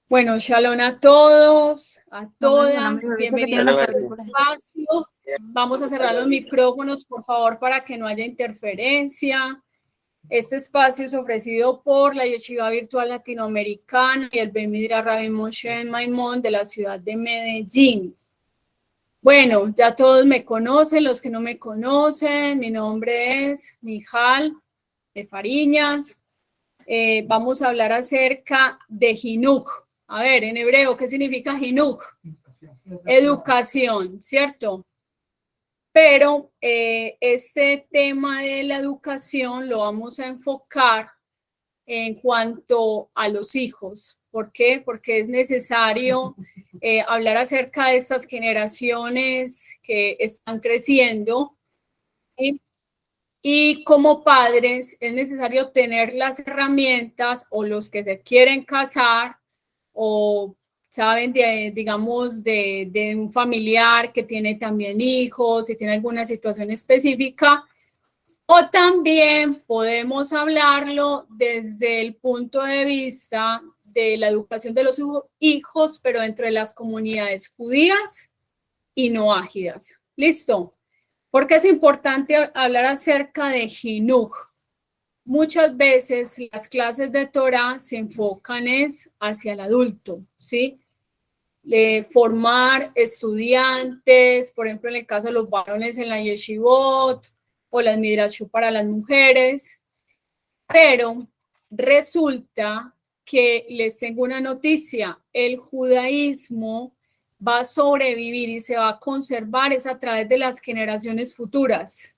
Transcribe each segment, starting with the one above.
Bueno, shalom a todos, a todas, Shalom, bienvenidas a este espacio. Vamos a cerrar los micrófonos, por favor, para que no haya interferencia. Este espacio es ofrecido por la Yeshiva Virtual Latinoamericana y el Ben Midrash Rabbi Moshe Maimón de la ciudad de Medellín. Bueno, ya todos me conocen, los que no me conocen, mi nombre es Mijal de Fariñas. Vamos a hablar acerca de Jinuj. A ver, en hebreo, ¿qué significa Jinuj? Educación, ¿cierto? Pero este tema de la educación lo vamos a enfocar en cuanto a los hijos. ¿Por qué? Porque es necesario hablar acerca de estas generaciones que están creciendo, ¿sí? Y como padres es necesario tener las herramientas, o los que se quieren casar o saben digamos, de un familiar que tiene también hijos y tiene alguna situación específica, o también podemos hablarlo desde el punto de vista de la educación de los hijos, pero dentro de las comunidades judías y no ágidas. ¿Listo? Porque es importante hablar acerca de Jinuj. Muchas veces las clases de Torah se enfocan hacia el adulto, ¿sí? Formar estudiantes, por ejemplo, en el caso de los varones en la yeshivot o las midrashot para las mujeres, pero resulta que les tengo una noticia: el judaísmo va a sobrevivir y se va a conservar es a través de las generaciones futuras,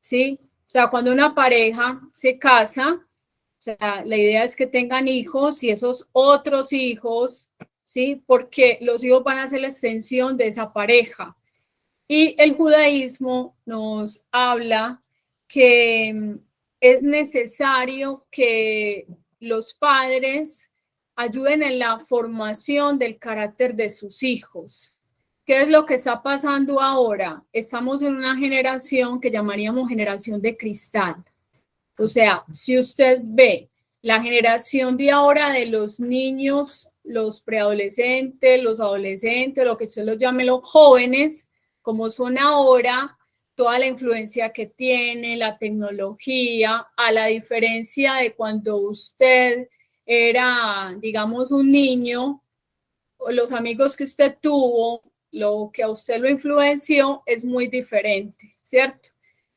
¿sí? O sea, cuando una pareja se casa, o sea, la idea es que tengan hijos y esos otros hijos, ¿sí? Porque los hijos van a ser la extensión de esa pareja. Y el judaísmo nos habla que es necesario que los padres ayuden en la formación del carácter de sus hijos. ¿Qué es lo que está pasando ahora? Estamos en una generación que llamaríamos generación de cristal. O sea, si usted ve la generación de ahora de los niños, los preadolescentes, los adolescentes, lo que usted los llame los jóvenes, como son ahora, toda la influencia que tiene la tecnología, a la diferencia de cuando usted era, digamos, un niño, o los amigos que usted tuvo, lo que a usted lo influenció es muy diferente, ¿cierto?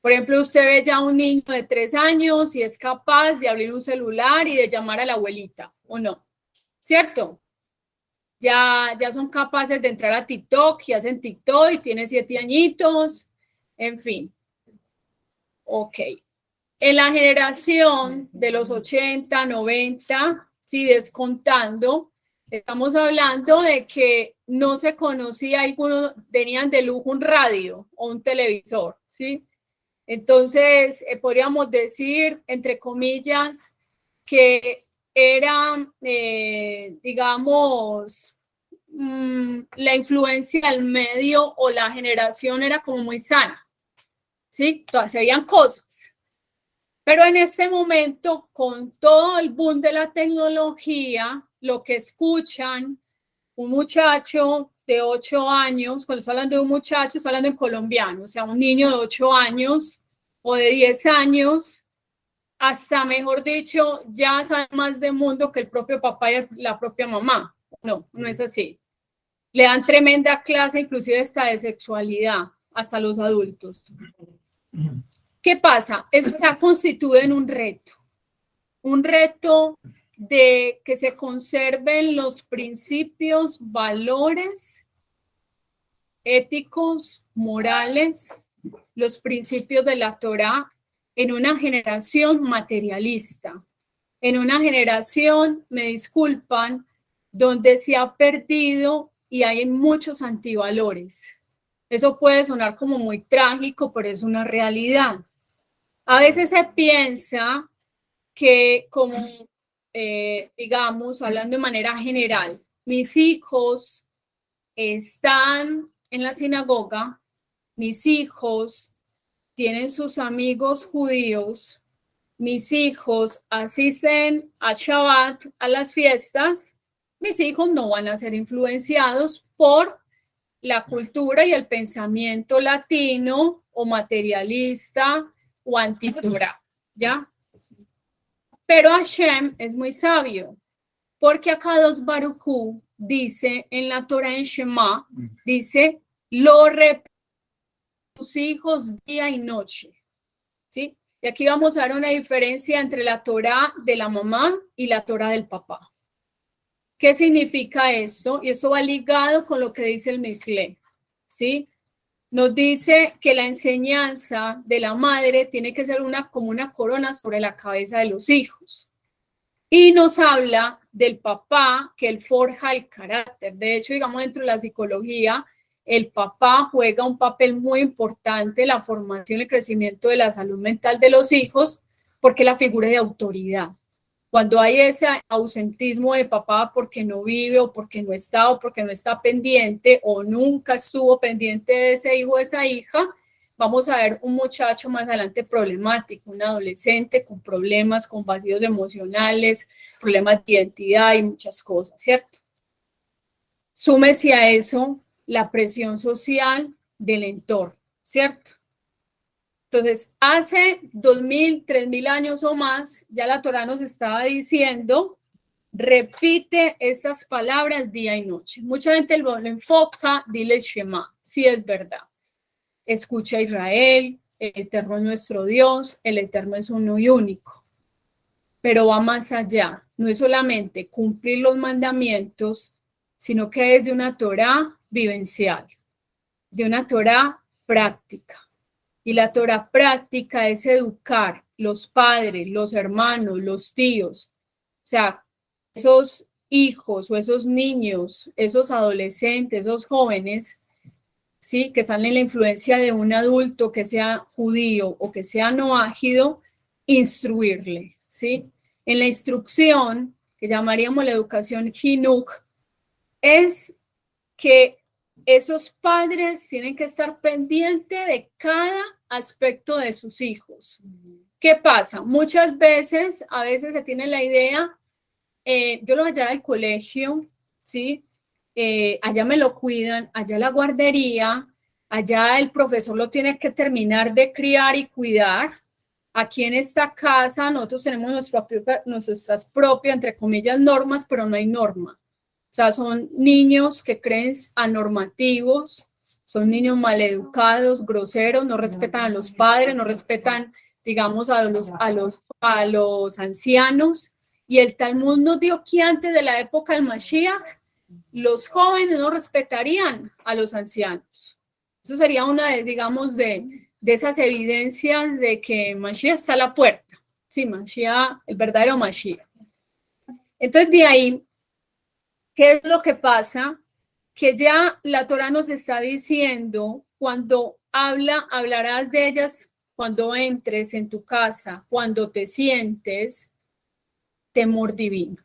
Por ejemplo, usted ve ya un niño de 3 años y es capaz de abrir un celular y de llamar a la abuelita, ¿o no? ¿Cierto? Ya son capaces de entrar a TikTok y hacen TikTok y tiene 7 añitos, en fin. Ok. En la generación de los 80, 90, sí, descontando, estamos hablando de que no se conocía, algunos tenían de lujo un radio o un televisor, ¿sí? Entonces, podríamos decir, entre comillas, que era, digamos, la influencia del medio o la generación era como muy sana, ¿sí? Todas se veían cosas. Pero en este momento, con todo el boom de la tecnología, lo que escuchan un muchacho de 8 años, cuando estoy hablando de un muchacho, estoy hablando en colombiano, o sea, un niño de 8 años o de 10 años, hasta, mejor dicho, ya sabe más de mundo que el propio papá y la propia mamá. No, no es así. Le dan tremenda clase, inclusive hasta de sexualidad, hasta los adultos. ¿Qué pasa? Eso se ha constituido en un reto de que se conserven los principios, valores éticos, morales, los principios de la Torá en una generación materialista, en una generación, me disculpan, donde se ha perdido y hay muchos antivalores. Eso puede sonar como muy trágico, pero es una realidad. A veces se piensa que como, digamos, hablando de manera general, mis hijos están en la sinagoga, mis hijos tienen sus amigos judíos, mis hijos asisten a Shabbat, a las fiestas, mis hijos no van a ser influenciados por la cultura y el pensamiento latino o materialista o anticultural, ¿ya? Pero Hashem es muy sabio, porque acá dos Baruj Hu dice en la Torah en Shema, dice, lo repite tus hijos día y noche, ¿sí? Y aquí vamos a ver una diferencia entre la Torah de la mamá y la Torah del papá. ¿Qué significa esto? Y esto va ligado con lo que dice el Mishle, ¿sí? Nos dice que la enseñanza de la madre tiene que ser como una corona sobre la cabeza de los hijos. Y nos habla del papá, que él forja el carácter. De hecho, digamos, dentro de la psicología, el papá juega un papel muy importante en la formación y el crecimiento de la salud mental de los hijos, porque es la figura de autoridad. Cuando hay ese ausentismo de papá porque no vive o porque no está pendiente o nunca estuvo pendiente de ese hijo o esa hija, vamos a ver un muchacho más adelante problemático, un adolescente con problemas, con vacíos emocionales, problemas de identidad y muchas cosas, ¿cierto? Súmese a eso la presión social del entorno, ¿cierto? Entonces, hace 2000, 3000 años o más, ya la Torah nos estaba diciendo, repite esas palabras día y noche. Mucha gente lo enfoca, dile Shema, sí es verdad. Escucha a Israel, el Eterno es nuestro Dios, el Eterno es uno y único. Pero va más allá, no es solamente cumplir los mandamientos, sino que es de una Torah vivencial, de una Torah práctica. Y la Torah práctica es educar los padres, los hermanos, los tíos, o sea, esos hijos o esos niños, esos adolescentes, esos jóvenes, ¿sí? Que están en la influencia de un adulto que sea judío o que sea no ágido, instruirle, ¿sí? En la instrucción, que llamaríamos la educación Hinuk, es que esos padres tienen que estar pendientes de cada aspecto de sus hijos. ¿Qué pasa? Muchas veces, a veces se tiene la idea, yo lo voy a llevar al colegio, ¿sí? Allá me lo cuidan, allá la guardería, allá el profesor lo tiene que terminar de criar y cuidar. Aquí en esta casa nosotros tenemos nuestras propias, entre comillas, normas, pero no hay norma. O sea, son niños que creen anormativos, son niños maleducados, groseros, no respetan a los padres, no respetan, digamos, a los ancianos. Y el Talmud nos dio que antes de la época del Mashiach, los jóvenes no respetarían a los ancianos. Eso sería una de, digamos, de esas evidencias de que Mashiach está a la puerta. Sí, Mashiach, el verdadero Mashiach. Entonces, de ahí, ¿qué es lo que pasa? Que ya la Torah nos está diciendo, cuando hablarás de ellas cuando entres en tu casa, cuando te sientes, temor divino.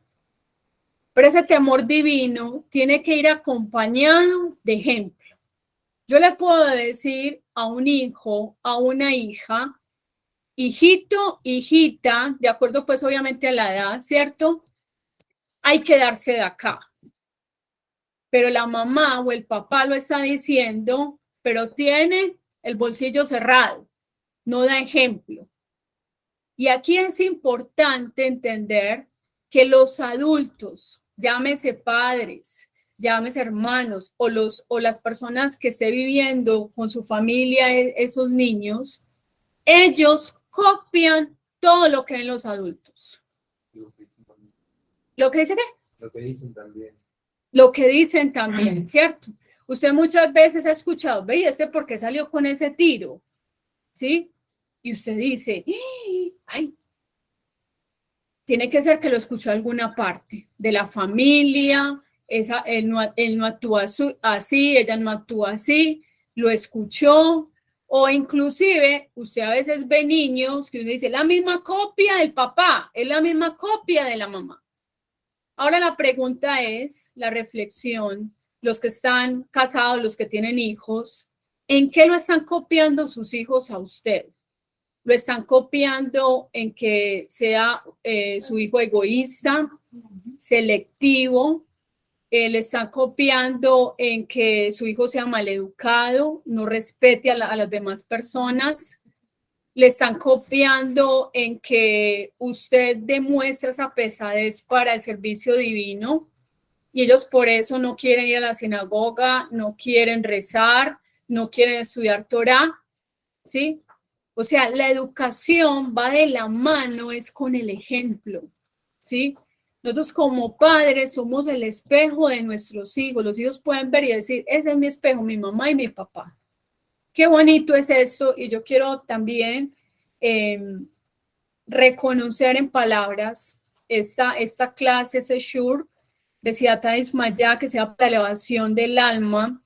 Pero ese temor divino tiene que ir acompañado de ejemplo. Yo le puedo decir a un hijo, a una hija, hijito, hijita, de acuerdo pues obviamente a la edad, ¿cierto? Hay que darse de acá. Pero la mamá o el papá lo está diciendo, pero tiene el bolsillo cerrado, no da ejemplo. Y aquí es importante entender que los adultos, llámese padres, llámese hermanos o las personas que esté viviendo con su familia, esos niños, ellos copian todo lo que ven los adultos. ¿Lo que dice qué? Lo que dicen también. Lo que dicen también, ¿cierto? Usted muchas veces ha escuchado, ve, ¿este por qué salió con ese tiro? ¿Sí? Y usted dice, ay, tiene que ser que lo escuchó alguna parte de la familia, él no actúa así, ella no actúa así, lo escuchó, o inclusive usted a veces ve niños que uno dice, la misma copia del papá, es la misma copia de la mamá. Ahora la pregunta es, la reflexión, los que están casados, los que tienen hijos, ¿en qué lo están copiando sus hijos a usted? ¿Lo están copiando en que sea su hijo egoísta, selectivo, le están copiando en que su hijo sea maleducado, no respete a las demás personas, le están copiando en que usted demuestra esa pesadez para el servicio divino y ellos por eso no quieren ir a la sinagoga, no quieren rezar, no quieren estudiar Torah, ¿sí? O sea, la educación va de la mano, es con el ejemplo, ¿sí? Nosotros como padres somos el espejo de nuestros hijos. Los hijos pueden ver y decir, ese es mi espejo, mi mamá y mi papá. Qué bonito es esto y yo quiero también reconocer en palabras esta clase, ese shur de Siata Ismaya, que sea para la elevación del alma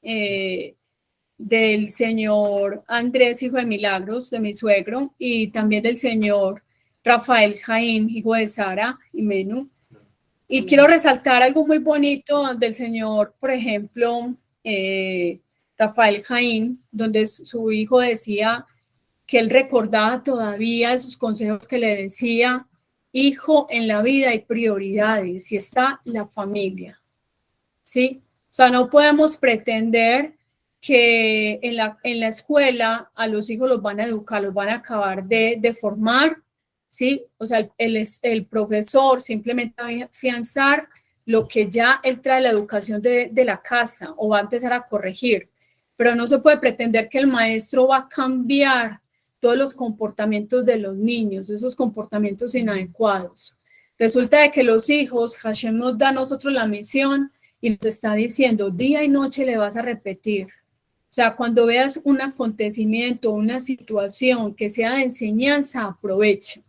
del señor Andrés, hijo de Milagros, de mi suegro, y también del señor Rafael Jaín, hijo de Sara y Menú. Y quiero resaltar algo muy bonito del señor, por ejemplo, Rafael Jaín, donde su hijo decía que él recordaba todavía esos consejos que le decía, hijo, en la vida hay prioridades y está la familia, ¿sí? O sea, no podemos pretender que en la escuela a los hijos los van a educar, los van a acabar de formar, ¿sí? O sea, el profesor simplemente va a afianzar lo que ya él trae la educación de la casa o va a empezar a corregir, pero no se puede pretender que el maestro va a cambiar todos los comportamientos de los niños, esos comportamientos inadecuados. Resulta de que los hijos, Hashem nos da a nosotros la misión y nos está diciendo, día y noche le vas a repetir. O sea, cuando veas un acontecimiento, una situación que sea de enseñanza, aprovecha.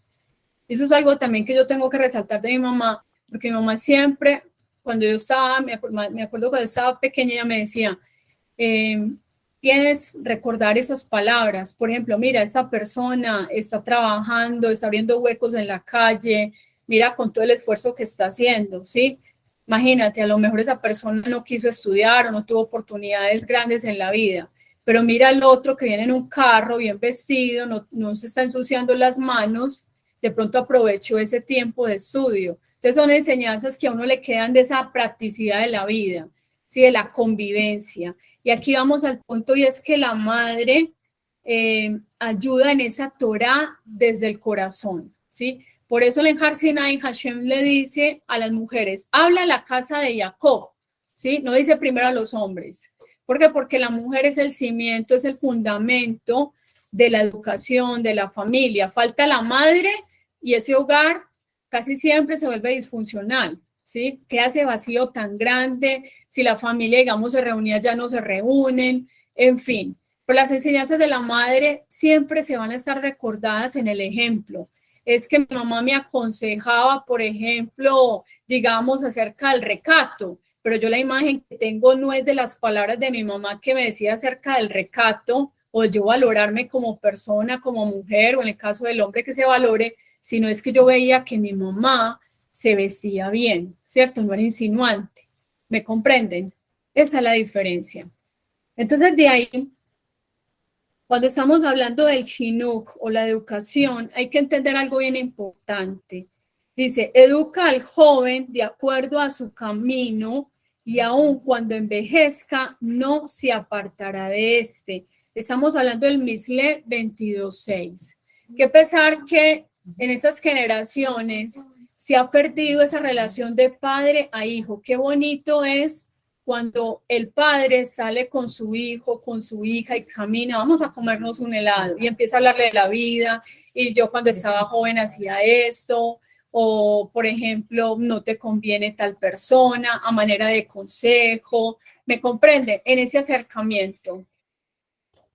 Eso es algo también que yo tengo que resaltar de mi mamá, porque mi mamá siempre, cuando yo estaba, me acuerdo cuando estaba pequeña, ella me decía, tienes que recordar esas palabras. Por ejemplo, mira, esta persona está trabajando, está abriendo huecos en la calle, mira con todo el esfuerzo que está haciendo, ¿sí? Imagínate, a lo mejor esa persona no quiso estudiar o no tuvo oportunidades grandes en la vida, pero mira al otro que viene en un carro bien vestido, no se está ensuciando las manos, de pronto aprovechó ese tiempo de estudio. Entonces son enseñanzas que a uno le quedan de esa practicidad de la vida, ¿sí? De la convivencia. Y aquí vamos al punto y es que la madre ayuda en esa Torah desde el corazón, ¿sí? Por eso en Har Sinai Hashem le dice a las mujeres, habla a la casa de Jacob, ¿sí? No dice primero a los hombres. ¿Por qué? Porque la mujer es el cimiento, es el fundamento de la educación, de la familia. Falta la madre y ese hogar casi siempre se vuelve disfuncional, ¿sí? Queda ese vacío tan grande, si la familia, digamos, se reunía, ya no se reúnen, en fin. Pero las enseñanzas de la madre siempre se van a estar recordadas en el ejemplo. Es que mi mamá me aconsejaba, por ejemplo, digamos, acerca del recato, pero yo la imagen que tengo no es de las palabras de mi mamá que me decía acerca del recato o yo valorarme como persona, como mujer, o en el caso del hombre que se valore, sino es que yo veía que mi mamá se vestía bien, ¿cierto? No era insinuante. ¿Me comprenden? Esa es la diferencia. Entonces, de ahí, cuando estamos hablando del Jinuj o la educación, hay que entender algo bien importante. Dice, educa al joven de acuerdo a su camino y aun cuando envejezca, no se apartará de este. Estamos hablando del Misle 22:6. Que pesar que en estas generaciones se ha perdido esa relación de padre a hijo. Qué bonito es cuando el padre sale con su hijo, con su hija y camina, vamos a comernos un helado y empieza a hablarle de la vida y yo cuando estaba joven hacía esto o por ejemplo no te conviene tal persona a manera de consejo, ¿me comprende? En ese acercamiento.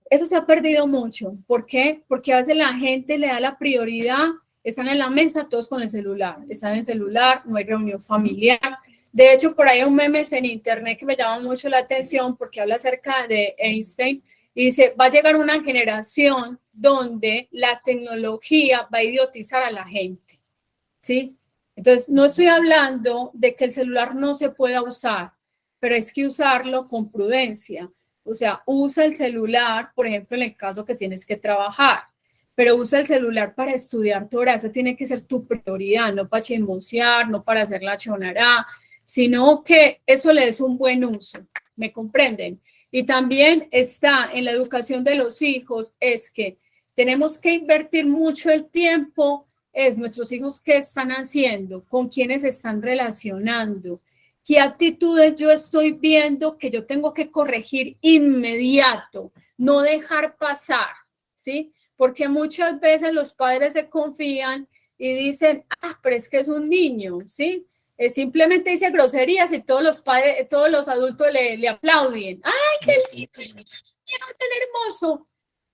Eso se ha perdido mucho. ¿Por qué? Porque a veces la gente le da la prioridad, están en la mesa todos con el celular, están en el celular, no hay reunión familiar. De hecho, por ahí hay un meme en internet que me llama mucho la atención porque habla acerca de Einstein y dice, va a llegar una generación donde la tecnología va a idiotizar a la gente, ¿sí? Entonces, no estoy hablando de que el celular no se pueda usar, pero es que usarlo con prudencia. O sea, usa el celular, por ejemplo, en el caso que tienes que trabajar, pero usa el celular para estudiar Torah, esa tiene que ser tu prioridad, no para chismosear, no para hacer la chonará, sino que eso le des un buen uso, ¿me comprenden? Y también está en la educación de los hijos, es que tenemos que invertir mucho el tiempo, es nuestros hijos qué están haciendo, con quiénes se están relacionando, qué actitudes yo estoy viendo que yo tengo que corregir inmediato, no dejar pasar, ¿sí? Porque muchas veces los padres se confían y dicen, pero es que es un niño, ¿sí? Simplemente dice groserías y todos los padres, todos los adultos le aplauden. ¡Ay, qué lindo! ¡Tan hermoso!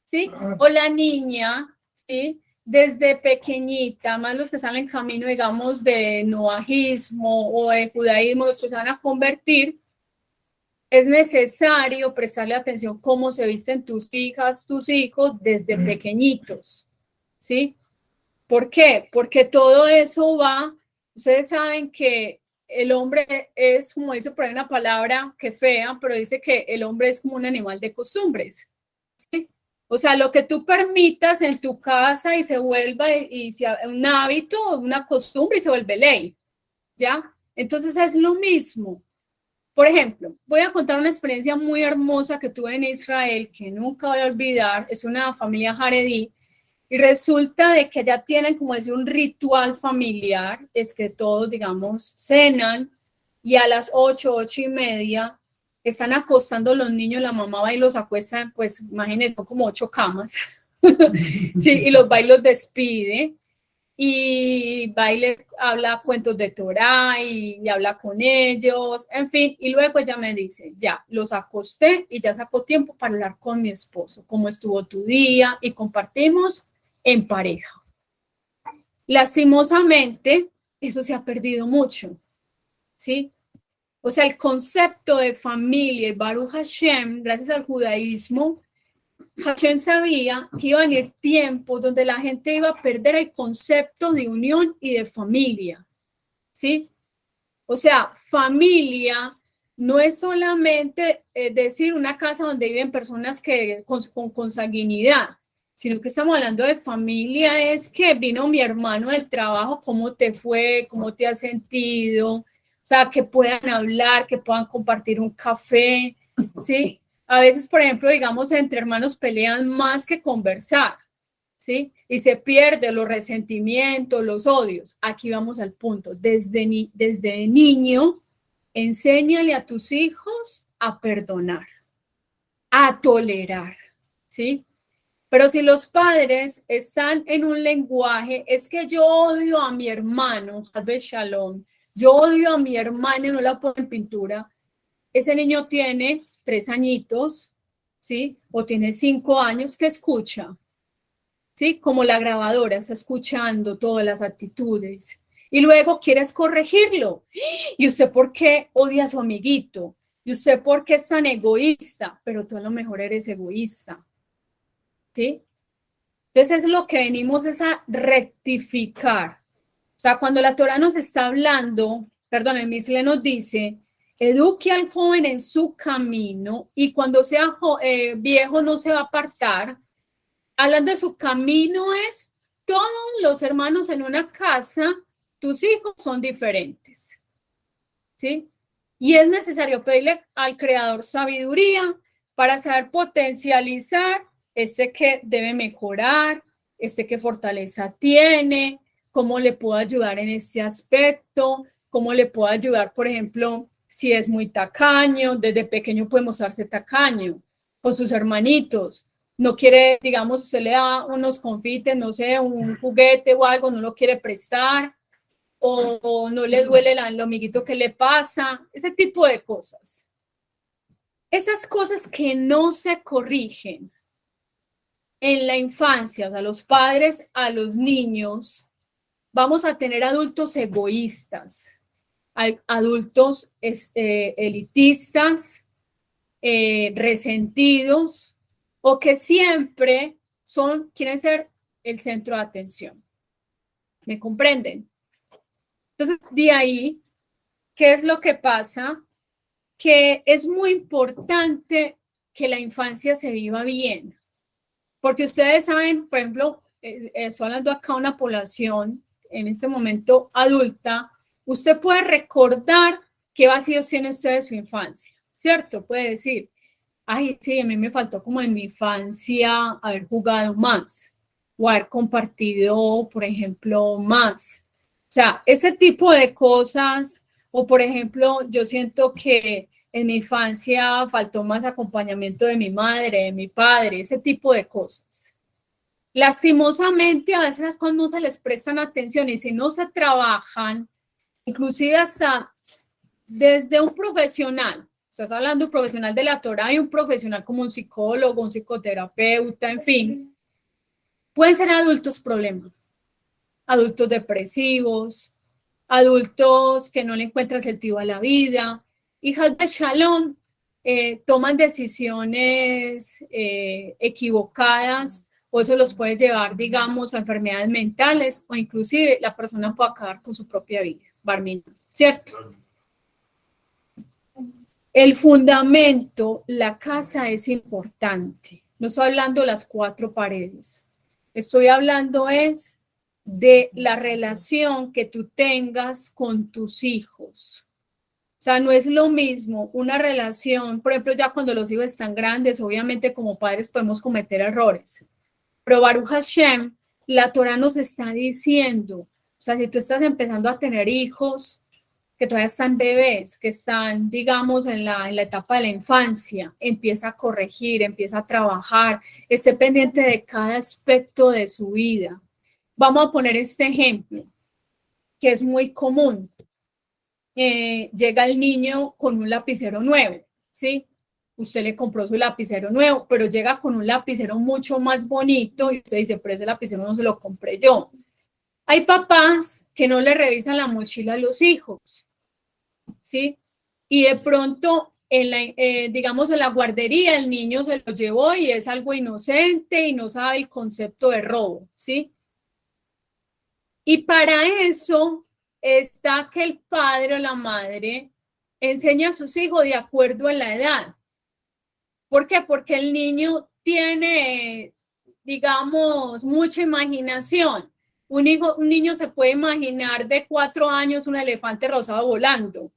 ¿Sí? O la niña, ¿sí? Desde pequeñita, más los que están en camino, digamos, de noajismo o de judaísmo, los que se van a convertir, es necesario prestarle atención cómo se visten tus hijas, tus hijos desde pequeñitos, ¿sí? ¿Por qué? Porque todo eso va, ustedes saben que el hombre es, como dice por ahí una palabra que fea, pero dice que el hombre es como un animal de costumbres, ¿sí? O sea, lo que tú permitas en tu casa y se vuelva y sea un hábito, una costumbre y se vuelve ley, ¿ya? Entonces es lo mismo. Por ejemplo, voy a contar una experiencia muy hermosa que tuve en Israel, que nunca voy a olvidar. Es una familia jaredí y resulta de que ya tienen, como decir, un ritual familiar, es que todos, digamos, cenan y a las 8, 8:30 están acostando los niños, la mamá va y los acuesta, pues imagínense, son como 8 camas, sí, y los va y los despide y va y les habla cuentos de Torah y habla con ellos, en fin, y luego ella me dice, ya, los acosté y ya sacó tiempo para hablar con mi esposo, cómo estuvo tu día y compartimos en pareja. Lastimosamente, eso se ha perdido mucho, ¿sí? O sea, el concepto de familia y Baruch Hashem, gracias al judaísmo, Hashem sabía que iba a venir tiempos donde la gente iba a perder el concepto de unión y de familia, ¿sí? O sea, familia no es solamente decir una casa donde viven personas que con consanguinidad, sino que estamos hablando de familia, es que vino mi hermano del trabajo, cómo te fue, cómo te has sentido, o sea, que puedan hablar, que puedan compartir un café, ¿sí? A veces, por ejemplo, digamos, entre hermanos pelean más que conversar, ¿sí? Y se pierden los resentimientos, los odios. Aquí vamos al punto. Desde niño, enséñale a tus hijos a perdonar, a tolerar, ¿sí? Pero si los padres están en un lenguaje, es que yo odio a mi hermano, Hadbe Shalom, yo odio a mi hermana y no la pongo en pintura, ese niño tiene 3 añitos, ¿sí? O tiene 5 años, que escucha, ¿sí? Como la grabadora está escuchando todas las actitudes y luego quieres corregirlo. ¿Y usted por qué odia a su amiguito? ¿Y usted por qué es tan egoísta? Pero tú a lo mejor eres egoísta, ¿sí? Entonces es lo que venimos es a rectificar. O sea, cuando la Torah nos está hablando, perdón, el Mishle nos dice, eduque al joven en su camino y cuando sea viejo no se va a apartar. Hablando de su camino es todos los hermanos en una casa, tus hijos son diferentes, ¿sí? Y es necesario pedirle al creador sabiduría para saber potencializar este que debe mejorar, este que fortaleza tiene, cómo le puedo ayudar en este aspecto, cómo le puedo ayudar, por ejemplo, si es muy tacaño, desde pequeño puede mostrarse tacaño con sus hermanitos, no quiere, digamos, usted le da unos confites, no sé, un juguete o algo, no lo quiere prestar, o no le duele el amiguito que le pasa, ese tipo de cosas. Esas cosas que no se corrigen en la infancia, o sea, los padres a los niños, vamos a tener adultos egoístas, adultos elitistas, resentidos, o que siempre quieren ser el centro de atención. ¿Me comprenden? Entonces, de ahí, ¿qué es lo que pasa? Que es muy importante que la infancia se viva bien, porque ustedes saben, por ejemplo, estoy hablando acá de una población en este momento adulta, usted puede recordar ¿qué vacíos tiene usted de su infancia? ¿Cierto? Puede decir, ay, sí, a mí me faltó como en mi infancia haber jugado más o haber compartido, por ejemplo, más. O sea, ese tipo de cosas, o por ejemplo, yo siento que en mi infancia faltó más acompañamiento de mi madre, de mi padre, ese tipo de cosas. Lastimosamente, a veces esas cosas no se les prestan atención y si no se trabajan, inclusive hasta desde un profesional, estás hablando de un profesional de la Torá y un profesional como un psicólogo, un psicoterapeuta, en fin, pueden ser adultos problemas, adultos depresivos, adultos que no le encuentran sentido a la vida, hijas de Shalom, toman decisiones equivocadas o eso los puede llevar, digamos, a enfermedades mentales o inclusive la persona puede acabar con su propia vida, Barmina, ¿cierto? El fundamento, la casa es importante. No estoy hablando de las cuatro paredes. Estoy hablando es de la relación que tú tengas con tus hijos. O sea, no es lo mismo una relación, por ejemplo, ya cuando los hijos están grandes, obviamente como padres podemos cometer errores. Pero Baruch Hashem, la Torah nos está diciendo, o sea, si tú estás empezando a tener hijos, que todavía están bebés, que están, digamos, en la etapa de la infancia, empieza a corregir, empieza a trabajar, esté pendiente de cada aspecto de su vida. Vamos a poner este ejemplo, que es muy común. Llega el niño con un lapicero nuevo, ¿sí? Usted le compró su lapicero nuevo, pero llega con un lapicero mucho más bonito y usted dice, pero ese lapicero no se lo compré yo. Hay papás que no le revisan la mochila a los hijos, ¿sí? Y de pronto, digamos, en la guardería, el niño se lo llevó y es algo inocente y no sabe el concepto de robo, ¿sí? Y para eso está que el padre o la madre enseña a sus hijos de acuerdo a la edad. ¿Por qué? Porque el niño tiene, digamos, mucha imaginación. Un niño se puede imaginar de 4 años un elefante rosado volando.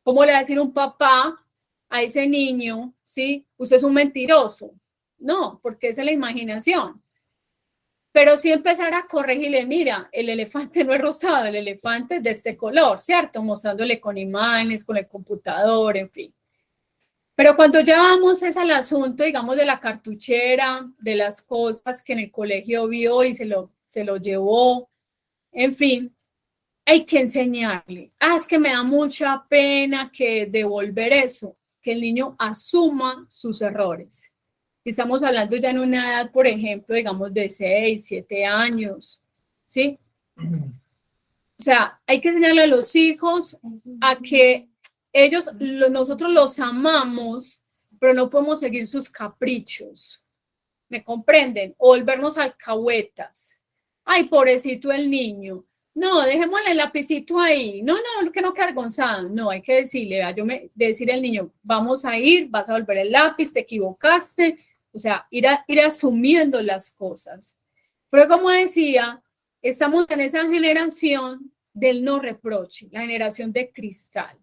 ¿Cómo le va a decir un papá a ese niño, sí, usted es un mentiroso? No, porque esa es la imaginación. Pero sí empezar a corregirle, mira, el elefante no es rosado, el elefante es de este color, ¿cierto? Mostrándole con imágenes, con el computador, en fin. Pero cuando ya vamos es al asunto, digamos, de la cartuchera, de las cosas que en el colegio vio y se lo llevó, en fin, hay que enseñarle. Es que me da mucha pena que devolver eso, que el niño asuma sus errores. Estamos hablando ya en una edad, por ejemplo, digamos de 6, 7 años, ¿sí? O sea, hay que enseñarle a los hijos a que nosotros los amamos, pero no podemos seguir sus caprichos. ¿Me comprenden? O volvernos alcahuetas. Ay, pobrecito el niño. No, dejémosle el lapicito ahí. No, que no quede avergonzado. No, hay que decirle, decir al niño, vamos a ir, vas a volver el lápiz, te equivocaste. O sea, ir asumiendo las cosas. Pero como decía, estamos en esa generación del no reproche, la generación de cristal.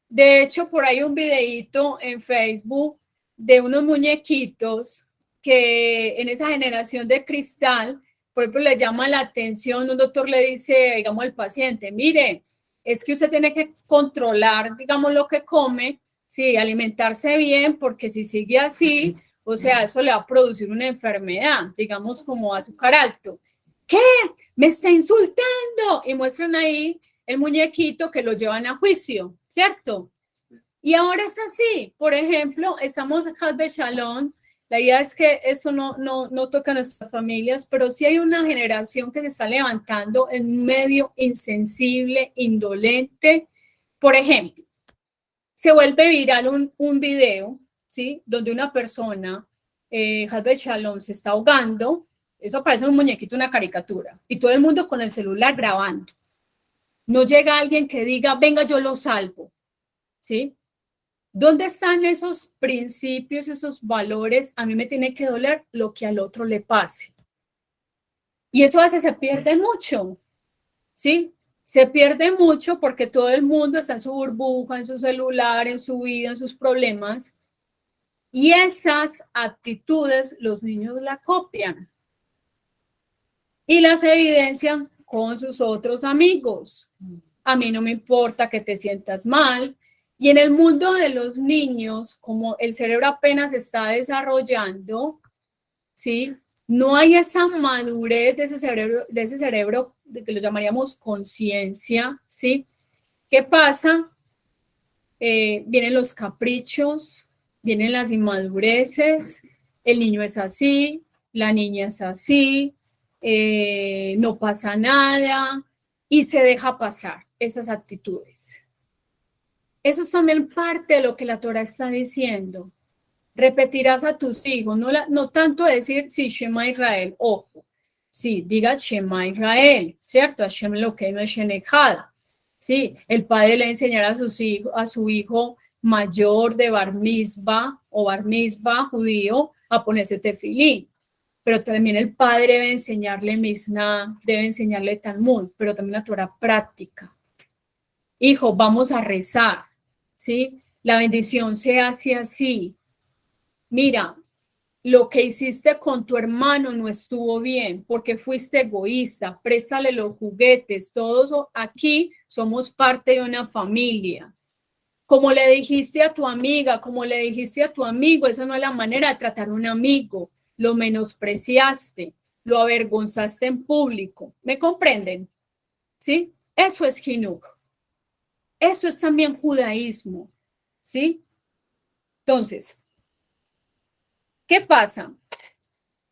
De hecho, por ahí un videíto en Facebook de unos muñequitos que en esa generación de cristal, por ejemplo, le llama la atención, un doctor le dice, digamos, al paciente, mire, es que usted tiene que controlar, digamos, lo que come, sí, alimentarse bien, porque si sigue así, o sea, eso le va a producir una enfermedad, digamos, como azúcar alto. ¿Qué? ¿Me está insultando? Y muestran ahí el muñequito que lo llevan a juicio, ¿cierto? Y ahora es así. Por ejemplo, estamos acá de Shalom. La idea es que eso no toca a nuestras familias, pero sí hay una generación que se está levantando en medio insensible, indolente. Por ejemplo, se vuelve viral un video, ¿sí? Donde una persona, Hadbe Shalom, se está ahogando. Eso aparece en un muñequito, una caricatura. Y todo el mundo con el celular grabando. No llega alguien que diga, venga, yo lo salvo, ¿sí? ¿Dónde están esos principios, esos valores? A mí me tiene que doler lo que al otro le pase. Y eso a veces se pierde mucho, ¿sí? Se pierde mucho porque todo el mundo está en su burbuja, en su celular, en su vida, en sus problemas. Y esas actitudes los niños la copian y las evidencian con sus otros amigos. A mí no me importa que te sientas mal. Y en el mundo de los niños, como el cerebro apenas está desarrollando, ¿sí? No hay esa madurez de ese cerebro de que lo llamaríamos conciencia, ¿sí? ¿Qué pasa? Vienen los caprichos, vienen las inmadureces, el niño es así, la niña es así, no pasa nada y se deja pasar esas actitudes. Eso es también parte de lo que la Torah está diciendo. Repetirás a tus hijos, no tanto decir, sí, Shema Israel, ojo, sí, diga Shema Israel, ¿cierto? Hashem Elokeinu Hashem Echad. Sí, el padre le enseñará a su hijo mayor de bar mitzvah o bar mitzvah judío a ponerse tefilín, pero también el padre debe enseñarle Mishnah, debe enseñarle Talmud, pero también la Torah práctica. Hijo, vamos a rezar, ¿sí? La bendición se hace así. Mira, lo que hiciste con tu hermano no estuvo bien porque fuiste egoísta, préstale los juguetes, todos aquí somos parte de una familia. Como le dijiste a tu amiga, como le dijiste a tu amigo, esa no es la manera de tratar a un amigo, lo menospreciaste, lo avergonzaste en público. ¿Me comprenden? ¿Sí? Eso es Jinuj. Eso es también judaísmo. ¿Sí? Entonces, ¿qué pasa?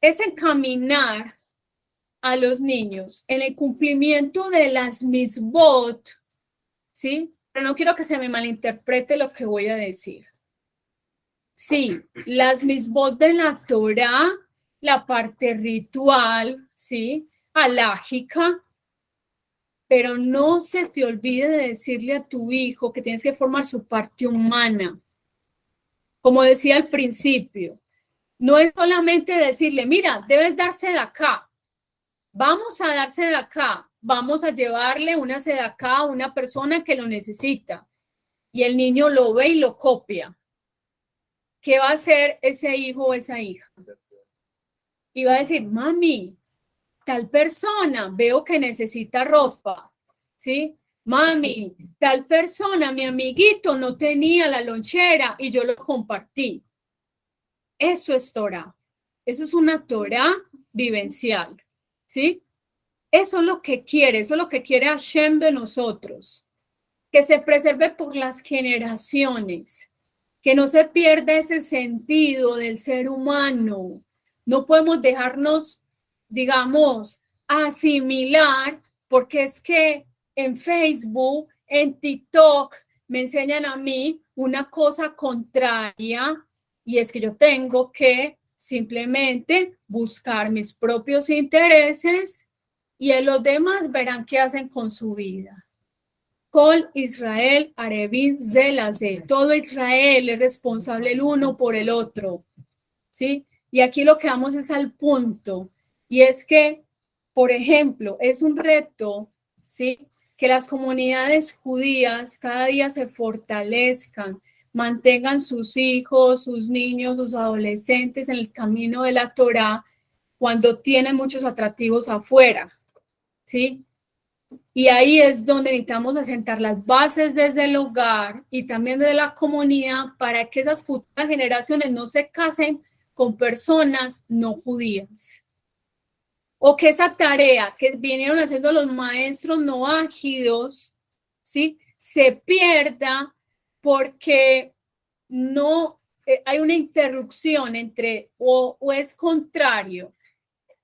Es encaminar a los niños en el cumplimiento de las misbot, ¿sí? Pero no quiero que se me malinterprete lo que voy a decir. Sí, las misbot de la Torah, la parte ritual, ¿sí? Alágica, pero no se te olvide de decirle a tu hijo que tienes que formar su parte humana. Como decía al principio, no es solamente decirle, mira, debes darse de acá. Vamos a darse de acá, vamos a llevarle una sedacá a una persona que lo necesita y el niño lo ve y lo copia. ¿Qué va a hacer ese hijo o esa hija? Y va a decir, mami, tal persona, veo que necesita ropa, ¿sí? Mami, tal persona, mi amiguito no tenía la lonchera y yo lo compartí. Eso es Torah. Eso es una Torah vivencial, ¿sí? Eso es lo que quiere, eso es lo que quiere Hashem de nosotros, que se preserve por las generaciones, que no se pierda ese sentido del ser humano. No podemos dejarnos, digamos, asimilar, porque es que en Facebook, en TikTok, me enseñan a mí una cosa contraria y es que yo tengo que simplemente buscar mis propios intereses y los demás verán qué hacen con su vida. Col Israel Arevin Zelazé. Todo Israel es responsable el uno por el otro. ¿Sí? Y aquí lo que vamos es al punto. Y es que, por ejemplo, es un reto, ¿sí? Que las comunidades judías cada día se fortalezcan, mantengan sus hijos, sus niños, sus adolescentes en el camino de la Torá cuando tienen muchos atractivos afuera. ¿Sí? Y ahí es donde necesitamos asentar las bases desde el hogar y también de la comunidad para que esas futuras generaciones no se casen con personas no judías. O que esa tarea que vinieron haciendo los maestros no ágidos, ¿sí? Se pierda porque no hay una interrupción entre o es contrario.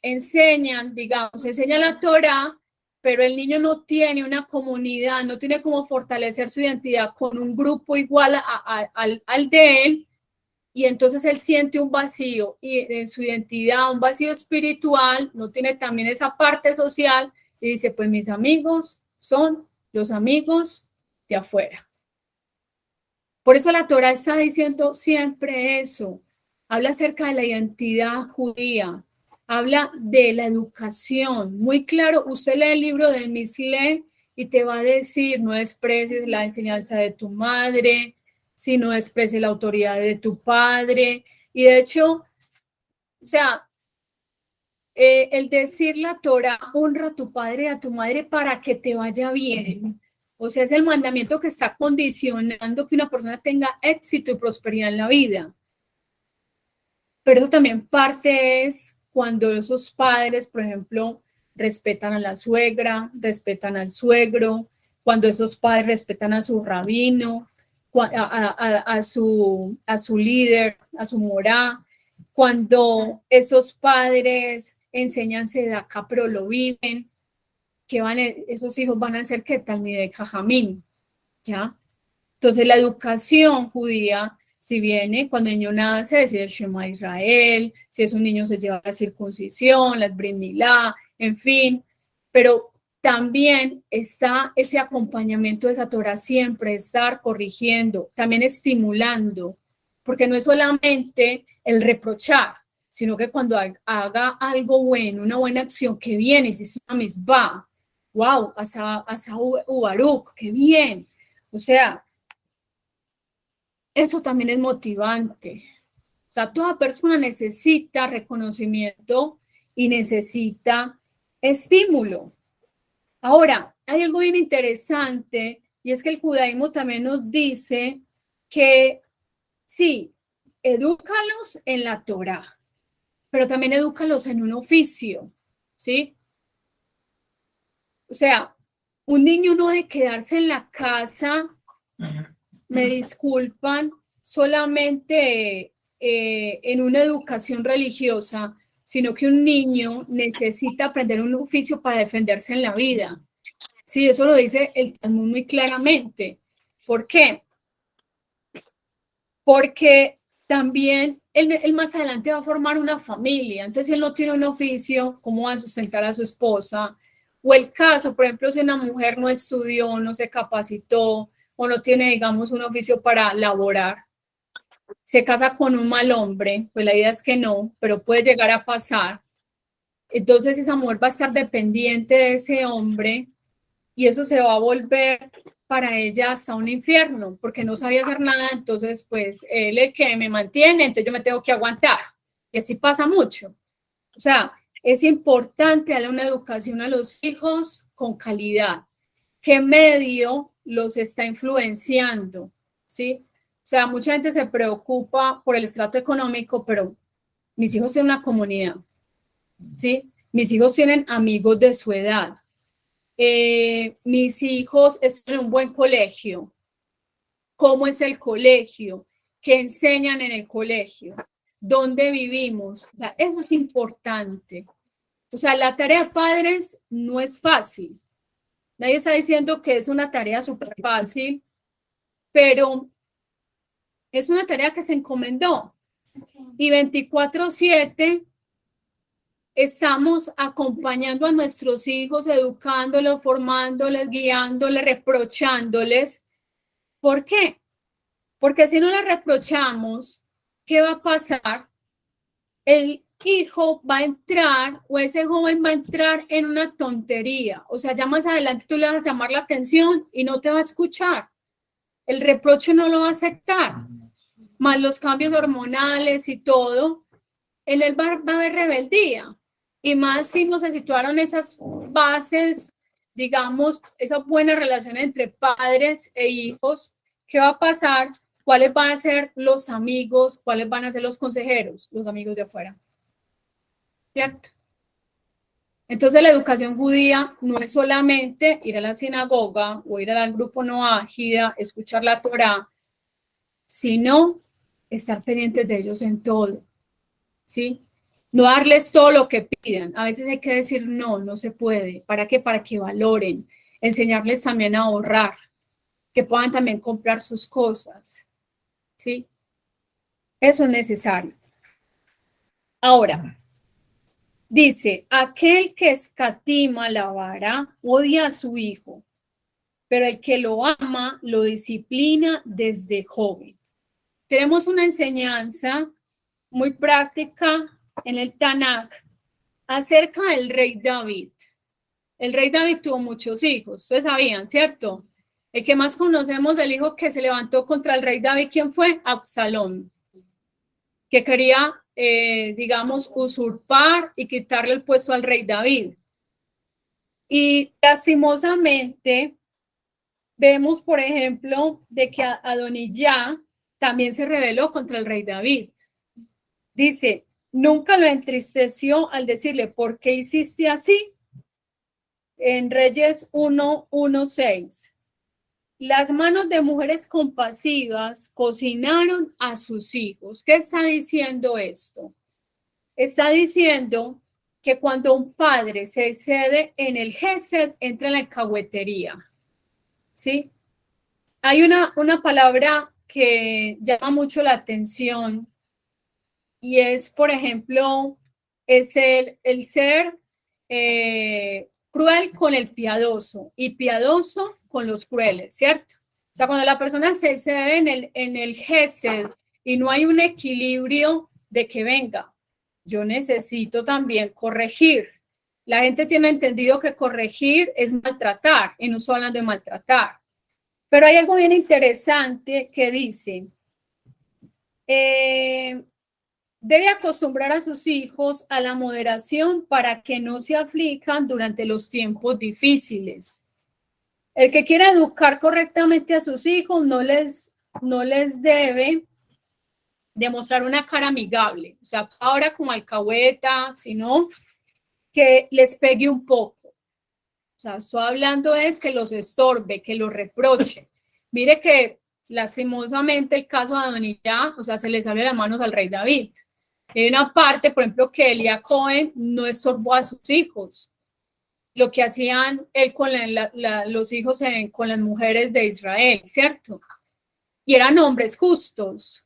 Enseñan, digamos, enseñan la Torah, pero el niño no tiene una comunidad, no tiene cómo fortalecer su identidad con un grupo igual al de él, y entonces él siente un vacío y en su identidad, un vacío espiritual, no tiene también esa parte social, y dice, pues mis amigos son los amigos de afuera. Por eso la Torah está diciendo siempre eso, habla acerca de la identidad judía, habla de la educación, muy claro, usted lee el libro de Mishle y te va a decir, no desprecies la enseñanza de tu madre, si no desprecies la autoridad de tu padre. Y de hecho, o sea, el decir la Torah, honra a tu padre y a tu madre para que te vaya bien. O sea, es el mandamiento que está condicionando que una persona tenga éxito y prosperidad en la vida. Pero también parte es cuando esos padres, por ejemplo, respetan a la suegra, respetan al suegro, cuando esos padres respetan a su rabino, a su líder, a su morá, cuando esos padres enseñan Sedaká pero lo viven, que esos hijos van a ser que Talmidei Jajamim, ¿ya? Entonces la educación judía, si viene cuando el niño nace, decir el Shema Israel, si es un niño se lleva la circuncisión, la Brit Milá, en fin, pero también está ese acompañamiento de esa Torah, siempre estar corrigiendo, también estimulando, porque no es solamente el reprochar, sino que cuando haga algo bueno, una buena acción, que bien, hiciste una misbah, wow, asa Ubaruk, qué bien, o sea, eso también es motivante. O sea, toda persona necesita reconocimiento y necesita estímulo. Ahora, hay algo bien interesante y es que el judaísmo también nos dice que sí, edúcalos en la Torah, pero también edúcalos en un oficio, ¿sí? O sea, un niño no debe quedarse en la casa, me disculpan, solamente en una educación religiosa, sino que un niño necesita aprender un oficio para defenderse en la vida. Sí, eso lo dice el Talmud muy claramente. ¿Por qué? Porque también él más adelante va a formar una familia, entonces si él no tiene un oficio, ¿cómo va a sustentar a su esposa? O el caso, por ejemplo, si una mujer no estudió, no se capacitó o no tiene, digamos, un oficio para laborar, se casa con un mal hombre, pues la idea es que no, pero puede llegar a pasar. Entonces esa mujer va a estar dependiente de ese hombre y eso se va a volver para ella hasta un infierno, porque no sabía hacer nada, entonces pues él es el que me mantiene, entonces yo me tengo que aguantar. Y así pasa mucho. O sea, es importante darle una educación a los hijos con calidad. ¿Qué medio los está influenciando? ¿Sí? O sea, mucha gente se preocupa por el estrato económico, pero mis hijos tienen una comunidad, ¿sí? Mis hijos tienen amigos de su edad. Mis hijos están en un buen colegio. ¿Cómo es el colegio? ¿Qué enseñan en el colegio? ¿Dónde vivimos? O sea, eso es importante. O sea, la tarea de padres no es fácil. Nadie está diciendo que es una tarea súper fácil, pero es una tarea que se encomendó. Y 24/7 estamos acompañando a nuestros hijos, educándolos, formándoles, guiándoles, reprochándoles. ¿Por qué? Porque si no les reprochamos, ¿qué va a pasar? El hijo va a entrar o ese joven va a entrar en una tontería. O sea, ya más adelante tú le vas a llamar la atención y no te va a escuchar. El reproche no lo va a aceptar. Más los cambios hormonales y todo, en él va a haber rebeldía. Y más si no se situaron esas bases, digamos, esa buena relación entre padres e hijos, ¿qué va a pasar? ¿Cuáles van a ser los amigos? ¿Cuáles van a ser los consejeros? Los amigos de afuera. ¿Cierto? Entonces la educación judía no es solamente ir a la sinagoga o ir al grupo Noágida, escuchar la Torá, sino estar pendientes de ellos en todo, ¿sí? No darles todo lo que pidan. A veces hay que decir no, no se puede. ¿Para qué? Para que valoren. Enseñarles también a ahorrar, que puedan también comprar sus cosas, ¿sí? Eso es necesario. Ahora, dice, aquel que escatima la vara odia a su hijo, pero el que lo ama lo disciplina desde joven. Tenemos una enseñanza muy práctica en el Tanakh acerca del rey David. El rey David tuvo muchos hijos, ustedes sabían, ¿cierto? El que más conocemos del hijo que se levantó contra el rey David, ¿quién fue? Absalón, que quería, digamos, usurpar y quitarle el puesto al rey David. Y lastimosamente vemos, por ejemplo, de que Adonijah también se rebeló contra el rey David. Dice, nunca lo entristeció al decirle, ¿por qué hiciste así? En Reyes 1:1-6. Las manos de mujeres compasivas cocinaron a sus hijos. ¿Qué está diciendo esto? Está diciendo que cuando un padre se excede en el gesed, entra en la alcahuetería. ¿Sí? Hay una palabra que llama mucho la atención y es, por ejemplo, es el ser cruel con el piadoso y piadoso con los crueles, ¿cierto? O sea, cuando la persona se excede en el gesed y no hay un equilibrio de que venga, yo necesito también corregir. La gente tiene entendido que corregir es maltratar y no estoy hablando de maltratar. Pero hay algo bien interesante que dice, debe acostumbrar a sus hijos a la moderación para que no se aflijan durante los tiempos difíciles. El que quiera educar correctamente a sus hijos no les debe demostrar una cara amigable, o sea, ahora como alcahueta, sino que les pegue un poco. O sea, estoy hablando es que los estorbe, que los reproche. Mire que lastimosamente el caso de Adonijah, o sea, se le sale las manos al rey David. Hay una parte, por ejemplo, que Elia Cohen no estorbó a sus hijos. Lo que hacían él con los hijos con las mujeres de Israel, ¿cierto? Y eran hombres justos.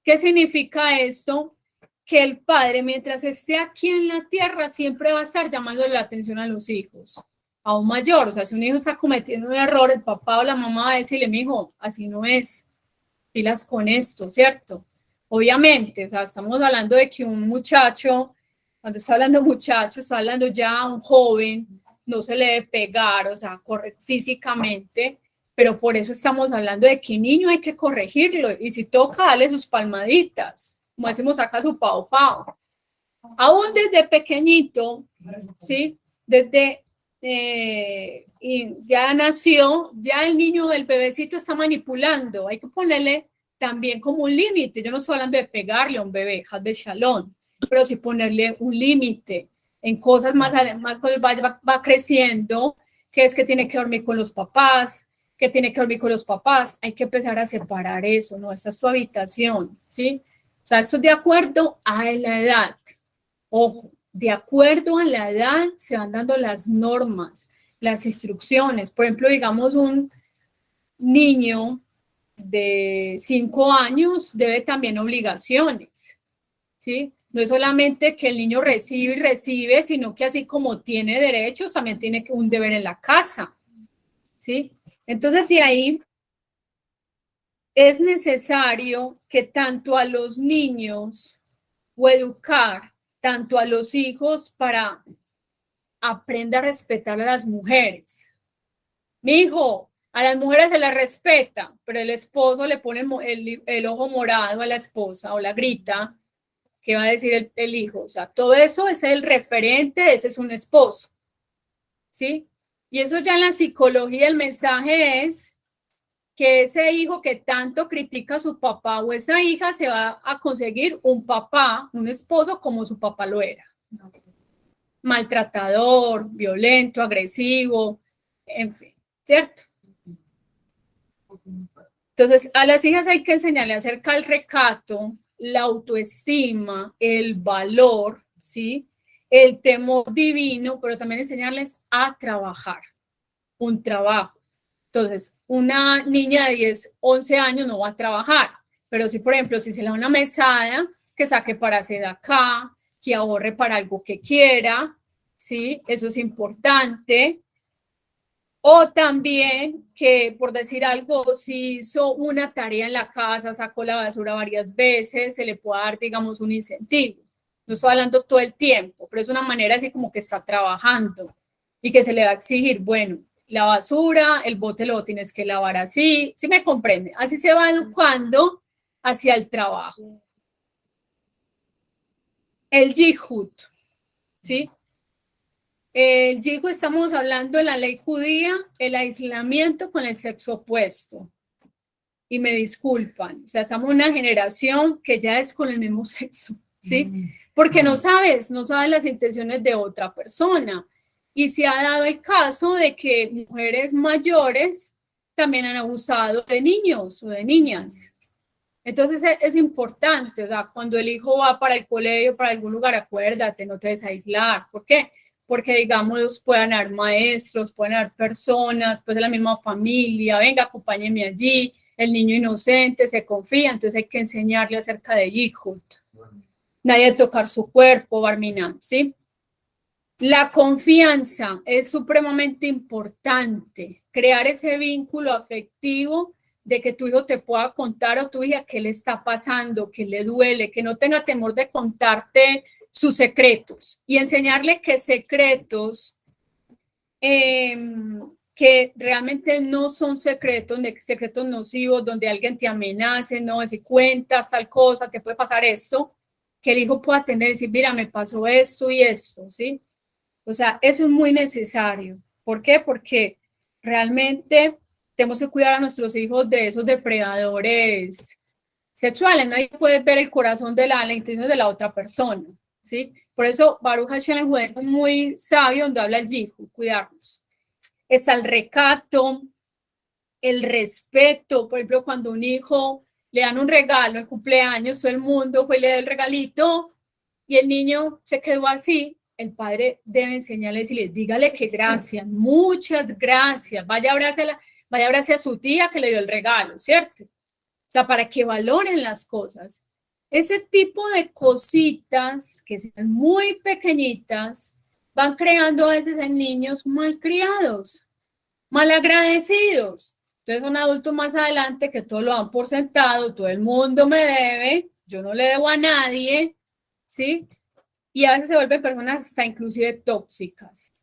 ¿Qué significa esto? Que el padre, mientras esté aquí en la tierra, siempre va a estar llamando la atención a los hijos, a un mayor. O sea, si un hijo está cometiendo un error, el papá o la mamá va a decirle, mijo, así no es, pilas con esto, ¿cierto? Obviamente, o sea, estamos hablando de que un muchacho, cuando está hablando muchacho, está hablando ya un joven, no se le debe pegar, o sea, corre físicamente, pero por eso estamos hablando de que niño hay que corregirlo, y si toca, darle sus palmaditas, como decimos acá, su pao pao. Aún desde pequeñito, ¿sí? Desde, y ya nació, ya el niño, el bebecito está manipulando, hay que ponerle también como un límite. Yo no estoy hablando de pegarle a un bebé, Hadbe Shalom, pero sí ponerle un límite en cosas más va creciendo, que es que tiene que dormir con los papás, que tiene que dormir con los papás. Hay que empezar a separar eso, ¿no? Esta es tu habitación, ¿sí? O sea, eso es de acuerdo a la edad. Ojo, de acuerdo a la edad se van dando las normas, las instrucciones. Por ejemplo, digamos un niño de 5 años debe también obligaciones, ¿sí? No es solamente que el niño recibe y recibe, sino que así como tiene derechos, también tiene un deber en la casa, ¿sí? Entonces, de ahí es necesario que tanto a los niños o educar tanto a los hijos para aprender a respetar a las mujeres. Mi hijo, a las mujeres se les respeta, pero el esposo le pone el ojo morado a la esposa o la grita. ¿Qué va a decir el hijo? O sea, todo eso es el referente, ese es un esposo, ¿sí? Y eso ya en la psicología, el mensaje es que ese hijo que tanto critica a su papá o esa hija se va a conseguir un papá, un esposo como su papá lo era. Maltratador, violento, agresivo, en fin, ¿cierto? Entonces, a las hijas hay que enseñarle acerca del recato, la autoestima, el valor, ¿sí? El temor divino, pero también enseñarles a trabajar, un trabajo. Entonces, una niña de 10, 11 años no va a trabajar, pero si, por ejemplo, si se le da una mesada, que saque para hacer acá, que ahorre para algo que quiera, ¿sí? Eso es importante. O también que, por decir algo, si hizo una tarea en la casa, sacó la basura varias veces, se le puede dar, digamos, un incentivo. No estoy hablando todo el tiempo, pero es una manera así como que está trabajando. y que se le va a exigir, bueno, la basura, el bote lo tienes que lavar así, ¿sí me comprende? Así se va educando hacia el trabajo. El yihud, ¿sí? El yihud, estamos hablando de la ley judía, el aislamiento con el sexo opuesto. Y me disculpan, o sea, estamos en una generación que ya es con el mismo sexo, ¿sí? Porque no sabes las intenciones de otra persona. Y se ha dado el caso de que mujeres mayores también han abusado de niños o de niñas. Entonces es importante, o sea, cuando el hijo va para el colegio, para algún lugar, acuérdate, no te des a aislar. ¿Por qué? Porque, digamos, puedan haber maestros, pueden haber personas, pues de la misma familia, venga, acompáñenme allí, el niño inocente se confía, entonces hay que enseñarle acerca de Yihud. Nadie tocar su cuerpo, Barminan, ¿sí? La confianza es supremamente importante, crear ese vínculo afectivo de que tu hijo te pueda contar o tu hija qué le está pasando, qué le duele, que no tenga temor de contarte sus secretos y enseñarle que secretos que realmente no son secretos nocivos, donde alguien te amenace, no, si cuentas tal cosa, te puede pasar esto, que el hijo pueda tener y decir, mira, me pasó esto y esto, ¿sí? O sea, eso es muy necesario. ¿Por qué? Porque realmente tenemos que cuidar a nuestros hijos de esos depredadores sexuales. Nadie puede ver el corazón de la intención de la otra persona, ¿sí? Por eso Baruch Hashem es muy sabio donde habla el Yihu, cuidarnos. Está el recato, el respeto. Por ejemplo, cuando un hijo le dan un regalo en cumpleaños, todo el mundo fue y le da el regalito y el niño se quedó así, el padre debe enseñarle y decirle, dígale que gracias, muchas gracias, vaya a su tía que le dio el regalo, ¿cierto? O sea, para que valoren las cosas. Ese tipo de cositas que sean muy pequeñitas van creando a veces en niños malcriados, malagradecidos. Entonces son adultos más adelante que todo lo dan por sentado, todo el mundo me debe, yo no le debo a nadie, ¿sí? Y a veces se vuelven personas hasta inclusive tóxicas.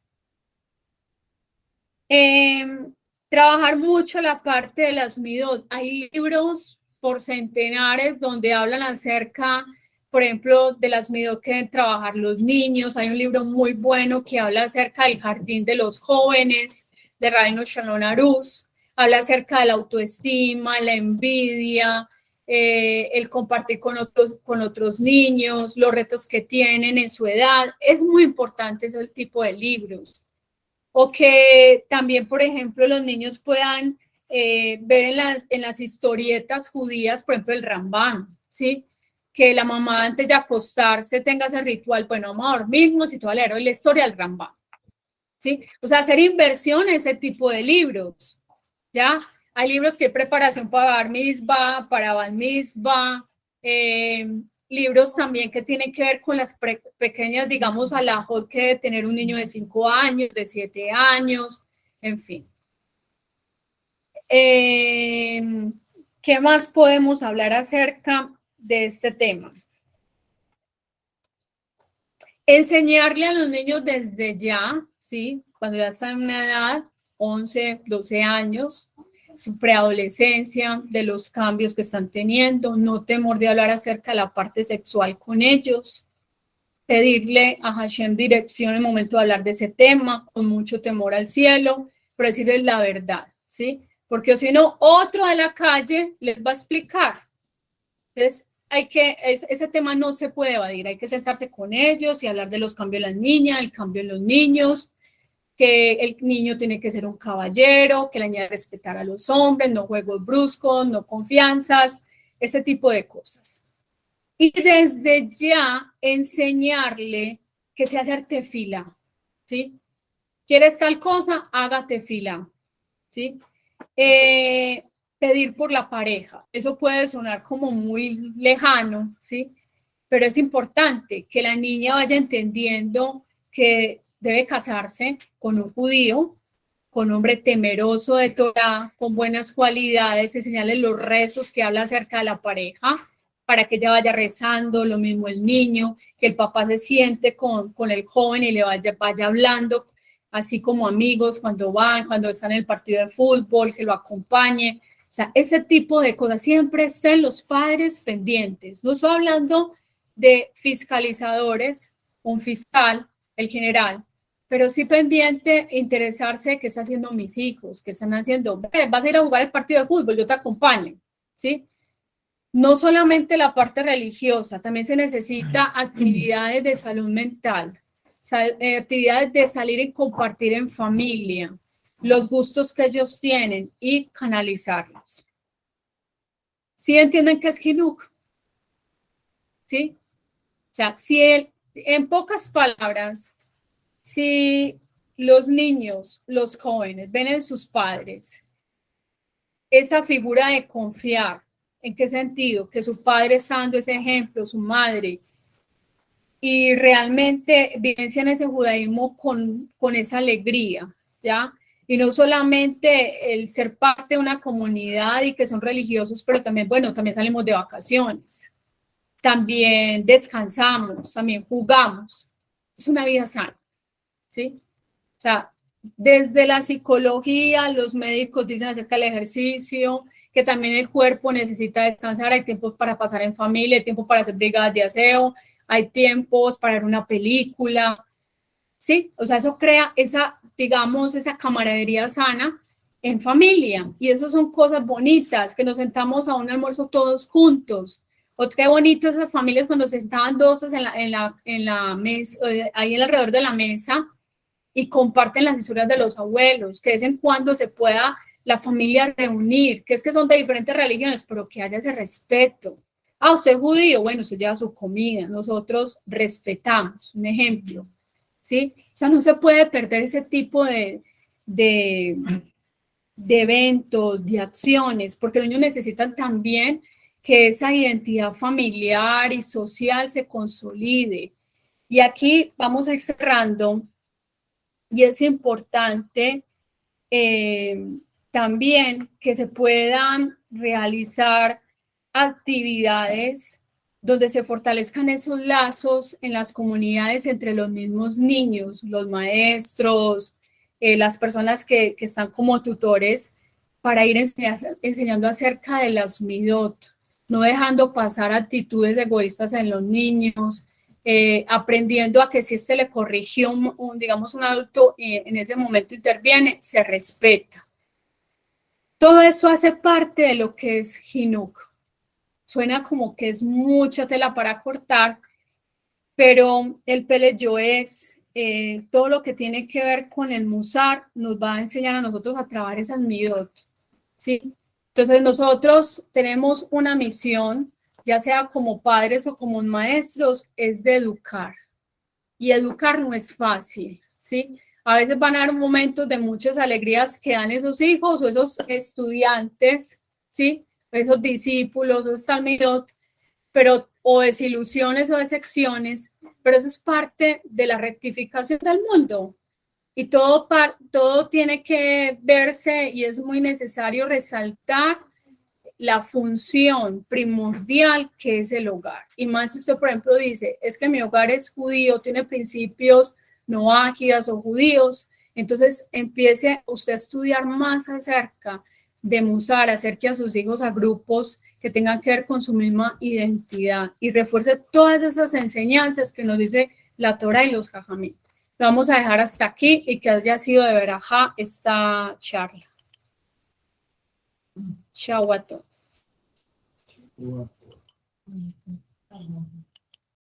Trabajar mucho la parte de las midot. Hay libros por centenares donde hablan acerca, por ejemplo, de las midot que deben trabajar los niños. Hay un libro muy bueno que habla acerca del jardín de los jóvenes, de Rabbeinu Shalom Arush. Habla acerca de la autoestima, la envidia, el compartir con otros niños, los retos que tienen en su edad. Es muy importante ese tipo de libros. O que también, por ejemplo, los niños puedan ver en las historietas judías, por ejemplo, el Rambán, ¿sí? Que la mamá antes de acostarse tenga ese ritual, bueno, vamos a dormirnos y todo leer hoy la historia del Rambán, ¿sí? O sea, hacer inversión en ese tipo de libros, ¿ya? Hay libros que hay preparación para Bar Mitzvah, para Bat Mitzvah, libros también que tienen que ver con las pequeñas, digamos, alajot que debe tener un niño de 5 años, de 7 años, en fin. ¿Qué más podemos hablar acerca de este tema? Enseñarle a los niños desde ya, ¿sí? Cuando ya están en una edad, 11, 12 años, su preadolescencia, de los cambios que están teniendo, no temor de hablar acerca de la parte sexual con ellos, pedirle a Hashem dirección en el momento de hablar de ese tema, con mucho temor al cielo, pero decirles la verdad, ¿sí? Porque si no, otro de la calle les va a explicar. Entonces, ese tema no se puede evadir, hay que sentarse con ellos y hablar de los cambios en las niñas, el cambio en los niños, que el niño tiene que ser un caballero, que la niña debe respetar a los hombres, no juegos bruscos, no confianzas, ese tipo de cosas. Y desde ya enseñarle que se hace tefila, ¿sí? ¿Quieres tal cosa? Hágate fila, ¿sí? Pedir por la pareja, eso puede sonar como muy lejano, ¿sí? Pero es importante que la niña vaya entendiendo que debe casarse con un judío, con un hombre temeroso de Torah, con buenas cualidades, enseñarle los rezos que habla acerca de la pareja, para que ella vaya rezando, lo mismo el niño, que el papá se siente con el joven y le vaya hablando así como amigos cuando van, cuando están en el partido de fútbol, que lo acompañe. O sea, ese tipo de cosas, siempre estén los padres pendientes. No estoy hablando de fiscalizadores, un fiscal, el general, pero sí pendiente, interesarse qué están haciendo mis hijos, qué están haciendo. Vas a ir a jugar el partido de fútbol, yo te acompaño, ¿sí? No solamente la parte religiosa, también se necesita actividades de salud mental, actividades de salir y compartir en familia, los gustos que ellos tienen y canalizarlos. ¿Sí entienden qué es Jinuk? ¿Sí? O sea, si en pocas palabras, si los niños, los jóvenes ven en sus padres esa figura de confiar, ¿en qué sentido? Que su padre está dando ese ejemplo, su madre, y realmente vivencian ese judaísmo con esa alegría, ¿ya? Y no solamente el ser parte de una comunidad y que son religiosos, pero también, bueno, también salimos de vacaciones, también descansamos, también jugamos. Es una vida sana, ¿sí? O sea, desde la psicología, los médicos dicen acerca del ejercicio, que también el cuerpo necesita descansar, hay tiempos para pasar en familia, hay tiempo para hacer brigadas de aseo, hay tiempos para ver una película, ¿sí? O sea, eso crea esa, digamos, esa camaradería sana en familia, y eso son cosas bonitas, que nos sentamos a un almuerzo todos juntos. O qué bonito esas familias cuando se sentaban dos en la mesa, ahí alrededor de la mesa, y comparten las historias de los abuelos, que de vez en cuando se pueda la familia reunir, que es que son de diferentes religiones, pero que haya ese respeto. Ah, usted es judío, bueno, usted lleva su comida, nosotros respetamos, un ejemplo, ¿sí? O sea, no se puede perder ese tipo de, de eventos, de acciones, porque los niños necesitan también que esa identidad familiar y social se consolide. Y aquí vamos a ir cerrando, y es importante también que se puedan realizar actividades donde se fortalezcan esos lazos en las comunidades entre los mismos niños, los maestros, las personas que están como tutores, para ir enseñando acerca de las midot, no dejando pasar actitudes egoístas en los niños, aprendiendo a que si le corrigió digamos, un adulto y en ese momento interviene, se respeta. Todo eso hace parte de lo que es Jinuk. Suena como que es mucha tela para cortar, pero el Pele Yoetz, todo lo que tiene que ver con el Musar, nos va a enseñar a nosotros a trabajar esas midot, ¿sí? Entonces nosotros tenemos una misión, ya sea como padres o como maestros, es de educar. Y educar no es fácil, ¿sí? A veces van a haber momentos de muchas alegrías que dan esos hijos o esos estudiantes, ¿sí? Esos discípulos, esos talmidot, pero o desilusiones o decepciones, pero eso es parte de la rectificación del mundo. Y todo tiene que verse, y es muy necesario resaltar la función primordial que es el hogar. Y más si usted, por ejemplo, dice, es que mi hogar es judío, tiene principios noágidas o judíos, entonces empiece usted a estudiar más acerca de Musar, acerque a sus hijos a grupos que tengan que ver con su misma identidad y refuerce todas esas enseñanzas que nos dice la Torah y los Jajamim. Lo vamos a dejar hasta aquí y que haya sido de verajá esta charla. Chao a todos.